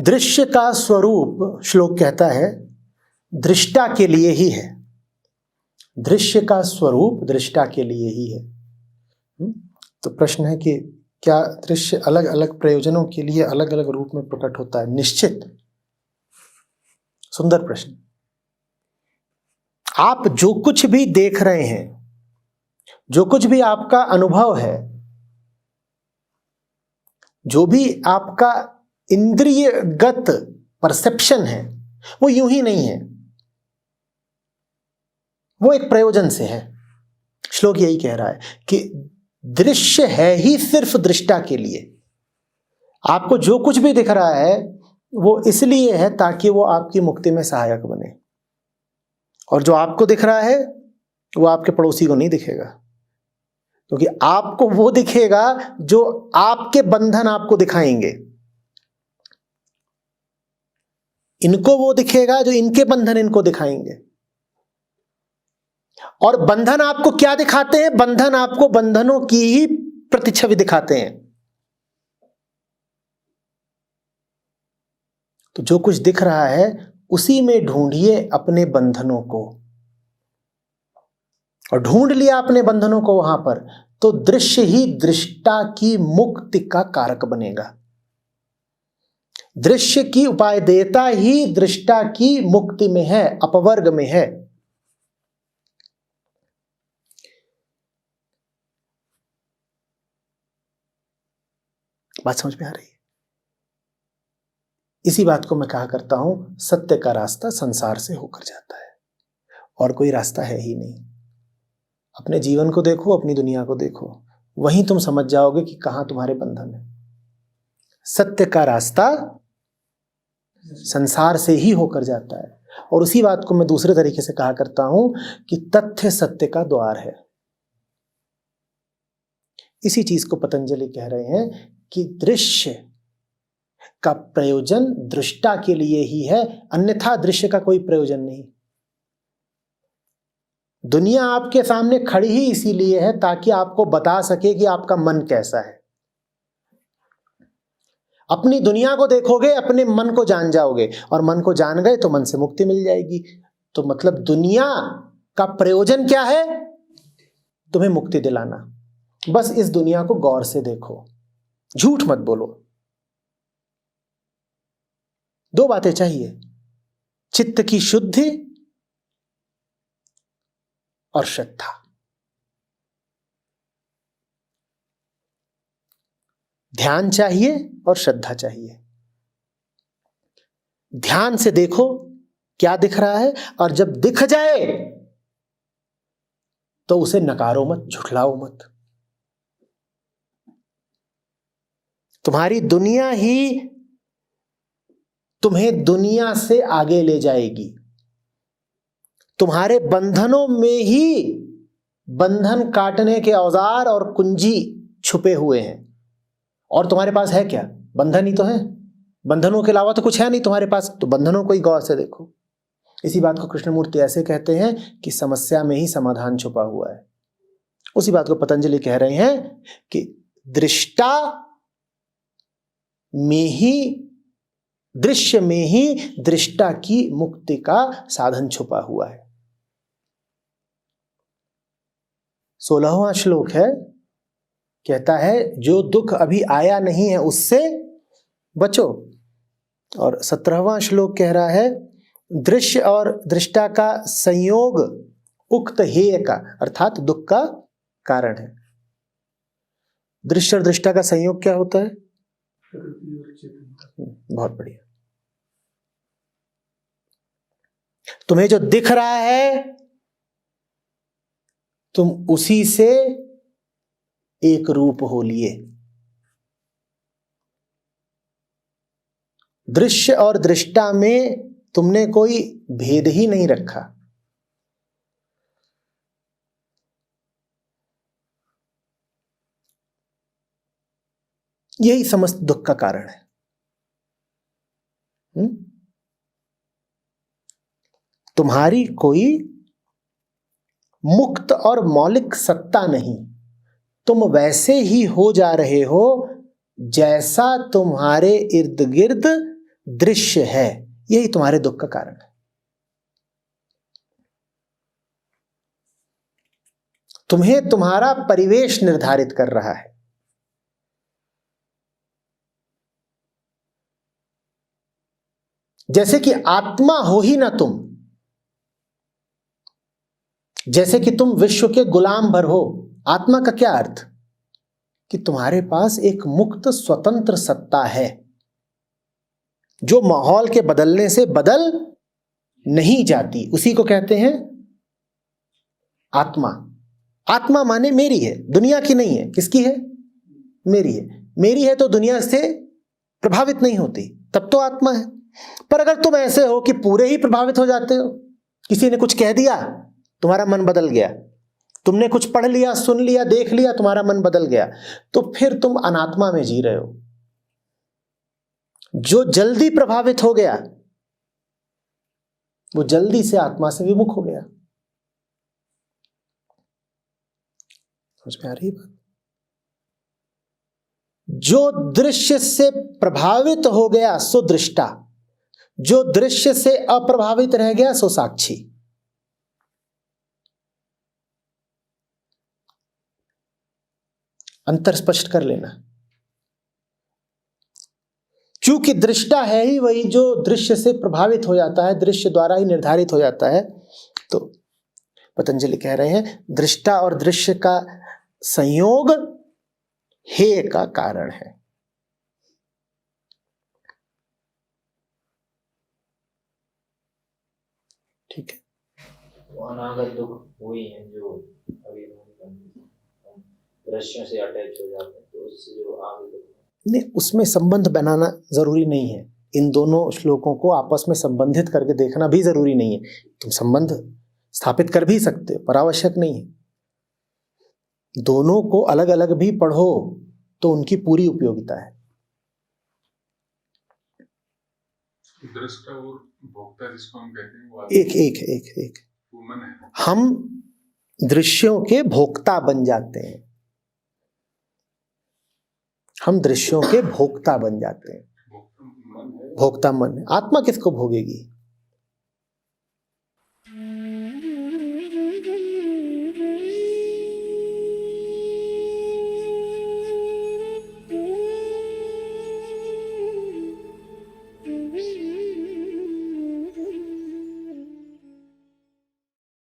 दृश्य का स्वरूप, श्लोक कहता है, दृष्टा के लिए ही है। दृश्य का स्वरूप दृष्टा के लिए ही है। तो प्रश्न है कि क्या दृश्य अलग अलग प्रयोजनों के लिए अलग अलग रूप में प्रकट होता है? निश्चित। सुंदर प्रश्न। आप जो कुछ भी देख रहे हैं, जो कुछ भी आपका अनुभव है, जो भी आपका इंद्रियगत परसेप्शन है, वो यूं ही नहीं है, वो एक प्रयोजन से है। श्लोक यही कह रहा है कि दृश्य है ही सिर्फ दृष्टा के लिए। आपको जो कुछ भी दिख रहा है वो इसलिए है ताकि वो आपकी मुक्ति में सहायक बने, और जो आपको दिख रहा है वो आपके पड़ोसी को नहीं दिखेगा, क्योंकि आपको वो दिखेगा जो आपके बंधन आपको दिखाएंगे, इनको वो दिखेगा जो इनके बंधन इनको दिखाएंगे। और बंधन आपको क्या दिखाते हैं? बंधन आपको बंधनों की ही प्रतिच्छवि दिखाते हैं। तो जो कुछ दिख रहा है उसी में ढूंढिए अपने बंधनों को, और ढूंढ लिया अपने बंधनों को वहां पर, तो दृश्य ही दृष्टा की मुक्ति का कारक बनेगा। दृश्य की उपाय देता ही दृष्टा की मुक्ति में है, अपवर्ग में है। बात समझ में आ रही है? इसी बात को मैं कहा करता हूं, सत्य का रास्ता संसार से होकर जाता है, और कोई रास्ता है ही नहीं। अपने जीवन को देखो, अपनी दुनिया को देखो, वहीं तुम समझ जाओगे कि कहां तुम्हारे बंधन है। सत्य का रास्ता संसार से ही होकर जाता है। और उसी बात को मैं दूसरे तरीके से कहा करता हूं कि तथ्य सत्य का द्वार है। इसी चीज को पतंजलि कह रहे हैं कि दृश्य का प्रयोजन दृष्टा के लिए ही है, अन्यथा दृश्य का कोई प्रयोजन नहीं। दुनिया आपके सामने खड़ी ही इसीलिए है ताकि आपको बता सके कि आपका मन कैसा है। अपनी दुनिया को देखोगे, अपने मन को जान जाओगे, और मन को जान गए तो मन से मुक्ति मिल जाएगी। तो मतलब दुनिया का प्रयोजन क्या है? तुम्हें मुक्ति दिलाना। बस इस दुनिया को गौर से देखो, झूठ मत बोलो। दो बातें चाहिए, चित्त की शुद्धि और श्रद्धा। ध्यान चाहिए और श्रद्धा चाहिए। ध्यान से देखो क्या दिख रहा है, और जब दिख जाए तो उसे नकारो मत, झुठलाओ मत। तुम्हारी दुनिया ही तुम्हें दुनिया से आगे ले जाएगी। तुम्हारे बंधनों में ही बंधन काटने के औजार और कुंजी छुपे हुए हैं, और तुम्हारे पास है क्या? बंधन ही तो है। बंधनों के अलावा तो कुछ है नहीं तुम्हारे पास। तो बंधनों को ही गौर से देखो। इसी बात को कृष्णमूर्ति ऐसे कहते हैं कि समस्या में ही समाधान छुपा हुआ है। उसी बात को पतंजलि कह रहे हैं कि दृष्टा में ही, दृश्य में ही दृष्टा की मुक्ति का साधन छुपा हुआ है। 16वां श्लोक है, कहता है जो दुख अभी आया नहीं है उससे बचो। और 17वां श्लोक कह रहा है दृश्य और दृष्टा का संयोग उक्त हेय का, अर्थात दुख का कारण है। दृश्य और दृष्टा का संयोग क्या होता है? बहुत बढ़िया। तुम्हें जो दिख रहा है तुम उसी से एक रूप हो लिए। दृश्य और दृष्टा में तुमने कोई भेद ही नहीं रखा। यही समस्त दुख का कारण है। तुम्हारी कोई मुक्त और मौलिक सत्ता नहीं। तुम वैसे ही हो जा रहे हो जैसा तुम्हारे इर्द गिर्द दृश्य है, यही तुम्हारे दुख का कारण है। तुम्हें तुम्हारा परिवेश निर्धारित कर रहा है। जैसे कि आत्मा हो ही ना तुम, जैसे कि तुम विश्व के गुलाम भर हो। आत्मा का क्या अर्थ? कि तुम्हारे पास एक मुक्त स्वतंत्र सत्ता है जो माहौल के बदलने से बदल नहीं जाती, उसी को कहते हैं आत्मा। आत्मा माने मेरी है, दुनिया की नहीं है। किसकी है? मेरी है। मेरी है तो दुनिया से प्रभावित नहीं होती, तब तो आत्मा है। पर अगर तुम ऐसे हो कि पूरे ही प्रभावित हो जाते हो, किसी ने कुछ कह दिया, तुम्हारा मन बदल गया, तुमने कुछ पढ़ लिया, सुन लिया, देख लिया, तुम्हारा मन बदल गया, तो फिर तुम अनात्मा में जी रहे हो। जो जल्दी प्रभावित हो गया वो जल्दी से आत्मा से विमुख हो गया। समझ में आ रही है बात? जो दृश्य से प्रभावित हो गया सो दृष्टा, जो दृश्य से अप्रभावित रह गया सो साक्षी। अंतर स्पष्ट कर लेना। क्योंकि दृष्टा है ही वही जो दृश्य से प्रभावित हो जाता है, दृश्य द्वारा ही निर्धारित हो जाता है। तो पतंजलि कह रहे हैं दृष्टा और दृश्य का संयोग हेय का कारण है। ठीक है। अनागत दुख वही है जो अभी दृश्यों से अटैच हो जाते हैं, तो उससे जो आगे दुख नहीं, उसमें संबंध बनाना जरूरी नहीं है। इन दोनों श्लोकों को आपस में संबंधित करके देखना भी जरूरी नहीं है। तुम संबंध स्थापित कर भी सकते हो, पर आवश्यक नहीं है। दोनों को अलग अलग भी पढ़ो तो उनकी पूरी उपयोगिता है। दृष्टा और भोक्ता जिसको हम कहते हैं वो एक एक एक एक वो मन है। हम दृश्यों के भोक्ता बन जाते हैं, हम दृश्यों के भोक्ता बन जाते हैं। भोक्ता मन है। भोक्ता मन है। आत्मा किसको भोगेगी?